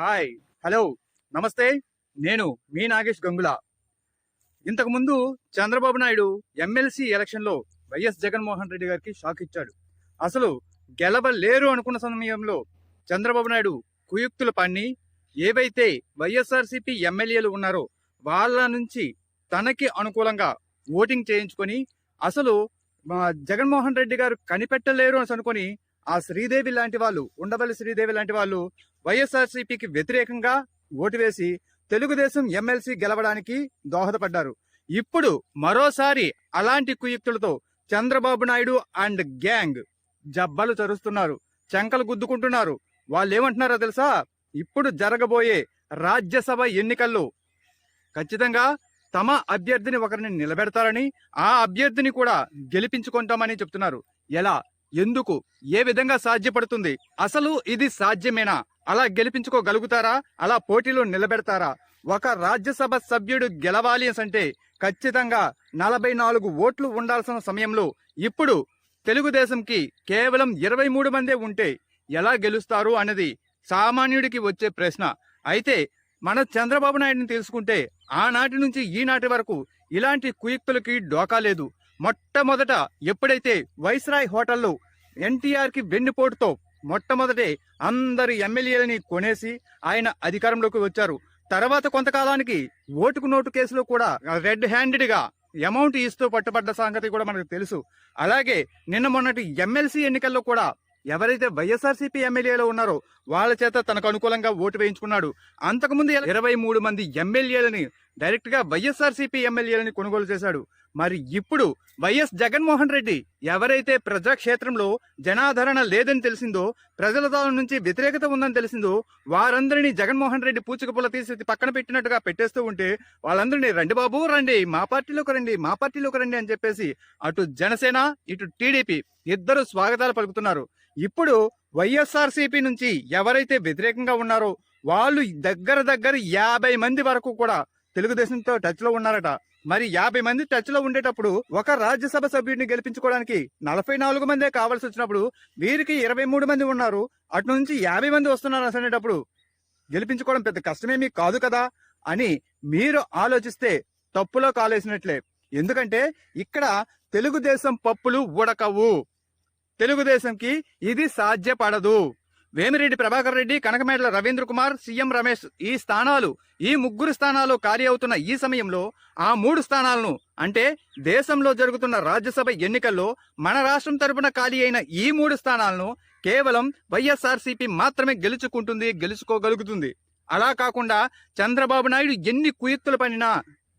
Hi, hello, నమస్తే. నేను మీ నాగేష్ గంగుల. ఇంతకుముందు చంద్రబాబు నాయుడు ఎమ్మెల్సీ ఎలక్షన్లో వైఎస్ జగన్మోహన్ రెడ్డి గారికి షాక్ ఇచ్చాడు. అసలు గెలవలేరు అనుకున్న సమయంలో చంద్రబాబు నాయుడు కుయుక్తులు పన్ని ఏవైతే వైఎస్ఆర్సీపీ ఎమ్మెల్యేలు ఉన్నారో వాళ్ళ నుంచి తనకి అనుకూలంగా ఓటింగ్ చేయించుకొని అసలు జగన్మోహన్ రెడ్డి గారు కనిపెట్టలేరు అని అనుకొని ఆ శ్రీదేవి లాంటి వాళ్ళు, ఉండవల్లి శ్రీదేవి లాంటి వాళ్ళు వైఎస్ఆర్సీపీకి వ్యతిరేకంగా ఓటు వేసి తెలుగుదేశం ఎమ్మెల్సీ గెలవడానికి దోహదపడ్డారు. ఇప్పుడు మరోసారి అలాంటి కుయుక్తులతో చంద్రబాబు నాయుడు అండ్ గ్యాంగ్ జబ్బలు చరుస్తున్నారు, చెంకలు గుద్దుకుంటున్నారు. వాళ్ళు ఏమంటున్నారో తెలుసా? ఇప్పుడు జరగబోయే రాజ్యసభ ఎన్నికల్లో ఖచ్చితంగా తమ అభ్యర్థిని ఒకరిని నిలబెడతారని, ఆ అభ్యర్థిని కూడా గెలిపించుకుంటామని చెప్తున్నారు. ఎలా, ఎందుకు, ఏ విధంగా సాధ్యపడుతుంది? అసలు ఇది సాధ్యమేనా? అలా గెలిపించుకోగలుగుతారా? అలా పోటీలో నిలబెడతారా? ఒక రాజ్యసభ సభ్యుడు గెలవాలి అంటే ఖచ్చితంగా 44 ఓట్లు ఉండాల్సిన సమయంలో ఇప్పుడు తెలుగుదేశంకి కేవలం 23 మందే ఉంటే ఎలా గెలుస్తారు అన్నది సామాన్యుడికి వచ్చే ప్రశ్న. అయితే మన చంద్రబాబు నాయుడిని తెలుసుకుంటే ఆనాటి నుంచి ఈనాటి వరకు ఇలాంటి కుయుక్తులకి డోకా లేదు. మొట్టమొదట ఎప్పుడైతే వైస్రాయ్ హోటల్లో ఎన్టీఆర్కి వెన్నుపోటుతో మొట్టమొదటే అందరి ఎమ్మెల్యేలని కొనేసి ఆయన అధికారంలోకి వచ్చారు. తర్వాత కొంతకాలానికి ఓటుకు నోటు కేసులో కూడా రెడ్ హ్యాండెడ్ గా అమౌంట్ ఇస్తూ పట్టుబడ్డ సంగతి కూడా మనకు తెలుసు. అలాగే నిన్న మొన్నటి ఎమ్మెల్సీ ఎన్నికల్లో కూడా ఎవరైతే వైఎస్ఆర్సీపీ ఎమ్మెల్యేలు ఉన్నారో వాళ్ళ చేత తనకు అనుకూలంగా ఓటు వేయించుకున్నాడు. అంతకుముందు 23 మంది ఎమ్మెల్యేలని డైరెక్ట్ గా వైఎస్ఆర్సీపీ ఎమ్మెల్యేలని కొనుగోలు చేశాడు. మరి ఇప్పుడు వైఎస్ జగన్మోహన్ రెడ్డి ఎవరైతే ప్రజాక్షేత్రంలో జనాదరణ లేదని తెలిసిందో, ప్రజల నుంచి వ్యతిరేకత ఉందని తెలిసిందో వారందరినీ జగన్మోహన్ రెడ్డి పూచికపుల్ల తీసి పక్కన పెట్టినట్టుగా పెట్టేస్తూ ఉంటే వాళ్ళందరినీ రండి బాబు రండి, మా పార్టీలోకి రండి, మా పార్టీలోకి రండి అని చెప్పేసి అటు జనసేన ఇటు టీడీపీ ఇద్దరు స్వాగతాలు పలుకుతున్నారు. ఇప్పుడు వైఎస్ఆర్సీపీ నుంచి ఎవరైతే వ్యతిరేకంగా ఉన్నారో వాళ్ళు దగ్గర 50 మంది వరకు కూడా తెలుగుదేశంతో టచ్ లో ఉన్నారట. మరి 50 మంది టచ్ లో ఉండేటప్పుడు ఒక రాజ్యసభ సభ్యుడిని గెలిపించుకోవడానికి 44 మందే కావాల్సి వచ్చినప్పుడు వీరికి 23 మంది ఉన్నారు, అటు నుంచి 50 మంది వస్తున్నారు అనేటప్పుడు గెలిపించుకోవడం పెద్ద కష్టమేమీ కాదు కదా అని మీరు ఆలోచిస్తే తప్పులో కాలేసినట్లే. ఎందుకంటే ఇక్కడ తెలుగుదేశం పప్పులు ఉడకవు. తెలుగుదేశంకి ఇది సాధ్యపడదు. వేమిరెడ్డి ప్రభాకర్ రెడ్డి, కనకమేడల రవీంద్ర కుమార్, సీఎం రమేష్ ఈ ముగ్గురు స్థానాలు ఖాళీ అవుతున్న ఈ సమయంలో ఆ 3 స్థానాలను అంటే దేశంలో జరుగుతున్న రాజ్యసభ ఎన్నికల్లో మన రాష్ట్రం తరపున ఖాళీ అయిన ఈ 3 స్థానాలను కేవలం వైఎస్ఆర్సీపీ మాత్రమే గెలుచుకోగలుగుతుంది. అలా కాకుండా చంద్రబాబు నాయుడు ఎన్ని కుయుక్తులు పనినా,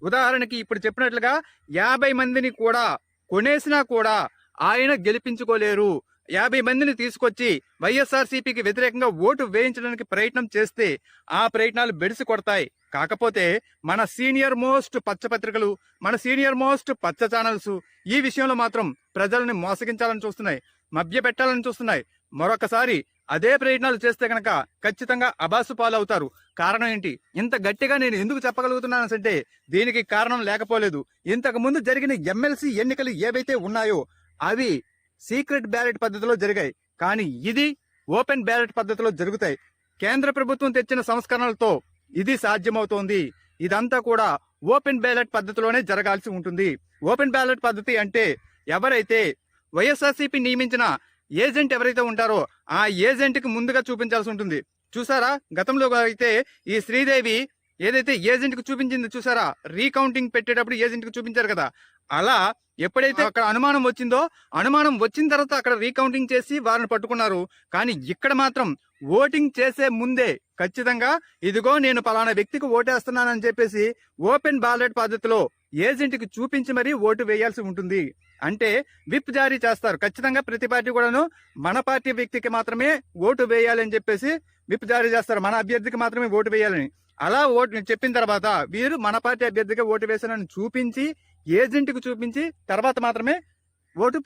ఉదాహరణకి ఇప్పుడు చెప్పినట్లుగా 50 మందిని కూడా కొనేసినా కూడా ఆయన గెలిపించుకోలేరు. 50 మందిని తీసుకొచ్చి వైఎస్ఆర్సీపీకి వ్యతిరేకంగా ఓటు వేయించడానికి ప్రయత్నం చేస్తే ఆ ప్రయత్నాలు బెడిసి కొడతాయి. కాకపోతే మన సీనియర్ మోస్ట్ పచ్చ పత్రికలు, మన సీనియర్ మోస్ట్ పచ్చ ఛానల్స్ ఈ విషయంలో మాత్రం ప్రజల్ని మోసగించాలని చూస్తున్నాయి, మభ్య పెట్టాలని చూస్తున్నాయి. మరొకసారి అదే ప్రయత్నాలు చేస్తే కనుక ఖచ్చితంగా అబాసు పాలవుతారు. కారణం ఏంటి? ఇంత గట్టిగా నేను ఎందుకు చెప్పగలుగుతున్నానంటే దీనికి కారణం లేకపోలేదు. ఇంతకు ముందు జరిగిన ఎమ్మెల్సీ ఎన్నికలు ఏవైతే ఉన్నాయో అవి సీక్రెట్ బ్యాలెట్ పద్ధతిలో జరిగాయి, కానీ ఇది ఓపెన్ బ్యాలెట్ పద్ధతిలో జరుగుతాయి. కేంద్ర ప్రభుత్వం తెచ్చిన సంస్కరణలతో ఇది సాధ్యమవుతోంది. ఇదంతా కూడా ఓపెన్ బ్యాలెట్ పద్ధతిలోనే జరగాల్సి ఉంటుంది. ఓపెన్ బ్యాలెట్ పద్ధతి అంటే ఎవరైతే వైఎస్ఆర్సీపీ నియమించిన ఏజెంట్ ఎవరైతే ఉంటారో ఆ ఏజెంట్ కి ముందుగా చూపించాల్సి ఉంటుంది. చూసారా, గతంలో అయితే ఈ శ్రీదేవి ఏదైతే ఏజెంట్ కు చూపించింది చూసారా, రీకౌంటింగ్ పెట్టేటప్పుడు ఏజెంట్ కు చూపించారు కదా, అలా ఎప్పుడైతే అక్కడ అనుమానం వచ్చిందో, అనుమానం వచ్చిన తర్వాత అక్కడ రీకౌంటింగ్ చేసి వారిని పట్టుకున్నారు. కానీ ఇక్కడ మాత్రం ఓటింగ్ చేసే ముందే ఖచ్చితంగా ఇదిగో నేను పలానా వ్యక్తికి ఓటేస్తున్నానని చెప్పేసి ఓపెన్ బ్యాలెట్ పద్ధతిలో ఏజెంట్ కి చూపించి మరీ ఓటు వేయాల్సి ఉంటుంది. అంటే విప్ జారీ చేస్తారు. ఖచ్చితంగా ప్రతి పార్టీ కూడాను మన పార్టీ వ్యక్తికి మాత్రమే ఓటు వేయాలని చెప్పేసి విప్ జారీ చేస్తారు, మన అభ్యర్థికి మాత్రమే ఓటు వేయాలని. అలా ఓటు చెప్పిన తర్వాత వీరు మన పార్టీ అభ్యర్థిగా ఓటు వేశారని చూపించి ఏజెంట్ కు చూపించి తర్వాత మాత్రమే ఓటు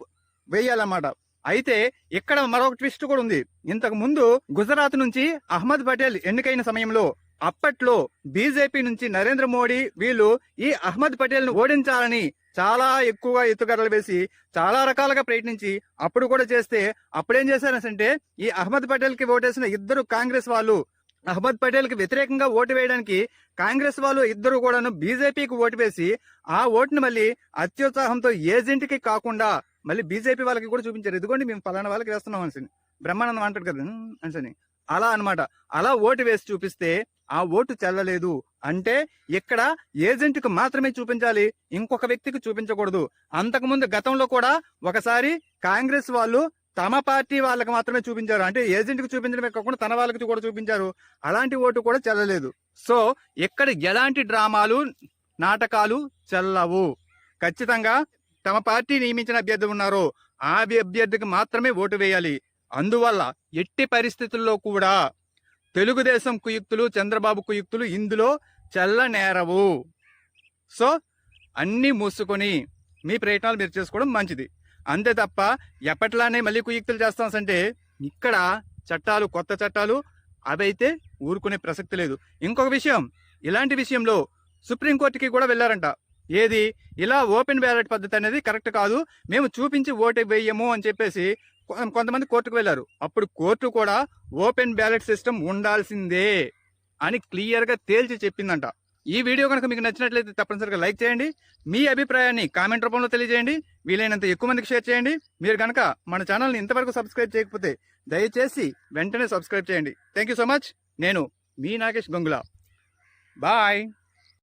వేయాలన్నమాట. అయితే ఇక్కడ మరొక ట్విస్ట్ కూడా ఉంది. ఇంతకు ముందు గుజరాత్ నుంచి అహ్మద్ పటేల్ ఎన్నికైన సమయంలో అప్పట్లో బీజేపీ నుంచి నరేంద్ర మోడీ వీళ్ళు ఈ అహ్మద్ పటేల్ ను ఓడించాలని చాలా ఎక్కువగా ఎత్తుగడలు వేసి చాలా రకాలుగా ప్రయత్నించి అప్పుడు కూడా చేస్తే అప్పుడేం చేశారంటే ఈ అహ్మద్ పటేల్ కి ఓటేసిన 2 కాంగ్రెస్ వాళ్ళు అహ్మద్ పటేల్ కి వ్యతిరేకంగా ఓటు వేయడానికి కాంగ్రెస్ వాళ్ళు ఇద్దరు కూడాను బీజేపీకి ఓటు వేసి ఆ ఓటుని మళ్ళీ అత్యుత్సాహంతో ఏజెంట్ కి కాకుండా మళ్ళీ బీజేపీ వాళ్ళకి కూడా చూపించారు. ఇదిగోండి మేము ఫలానా వాళ్ళకి వేస్తున్నాం అని బ్రహ్మానందం అంటాడు కదా అని. అలా అన్నమాట. అలా ఓటు వేసి చూపిస్తే ఆ ఓటు చెల్లలేదు అంటే ఇక్కడ ఏజెంట్ కు మాత్రమే చూపించాలి, ఇంకొక వ్యక్తికి చూపించకూడదు. అంతకుముందు గతంలో కూడా ఒకసారి కాంగ్రెస్ వాళ్ళు తమ పార్టీ వాళ్ళకి మాత్రమే చూపించారు, అంటే ఏజెంట్ కు చూపించడమే కాకుండా తన వాళ్ళకి కూడా చూపించారు. అలాంటి ఓటు కూడా చెల్లలేదు. సో ఇక్కడ ఎలాంటి డ్రామాలు నాటకాలు చెల్లవు. ఖచ్చితంగా తమ పార్టీ నియమించిన అభ్యర్థి ఉన్నారో ఆ అభ్యర్థికి మాత్రమే ఓటు వేయాలి. అందువల్ల ఎట్టి పరిస్థితుల్లో కూడా తెలుగుదేశం కుయుక్తులు, చంద్రబాబు కుయుక్తులు ఇందులో చెల్లనేరవు. సో అన్నీ మూసుకొని మీ ప్రయత్నాలు మీరు చేసుకోవడం మంచిది. అంతే తప్ప ఎప్పట్లానే మళ్ళీ కుయుక్తులు చేస్తాం అంటే ఇక్కడ చట్టాలు, కొత్త చట్టాలు అవైతే ఊరుకునే ప్రసక్తి లేదు. ఇంకొక విషయం, ఇలాంటి విషయంలో సుప్రీంకోర్టుకి కూడా వెళ్ళారంట. ఏది ఇలా ఓపెన్ బ్యాలెట్ పద్ధతి అనేది కరెక్ట్ కాదు, మేము చూపించి ఓటు వేయము అని చెప్పేసి కొంతమంది కోర్టుకు వెళ్ళారు. అప్పుడు కోర్టు కూడా ఓపెన్ బ్యాలెట్ సిస్టమ్ ఉండాల్సిందే అని క్లియర్ గా తేల్చి చెప్పిందంట. ఈ వీడియో కనుక మీకు నచ్చినట్లయితే తప్పనిసరిగా లైక్ చేయండి, మీ అభిప్రాయాన్ని కామెంట్ రూపంలో తెలియజేయండి, వీలైనంత ఎక్కువ మందికి షేర్ చేయండి. మీరు కనుక మన ఛానల్ని ఇంతవరకు సబ్స్క్రైబ్ చేయకపోతే దయచేసి వెంటనే సబ్స్క్రైబ్ చేయండి. Thank you so much. నేను మీ నాగేష్ గంగుల. బాయ్.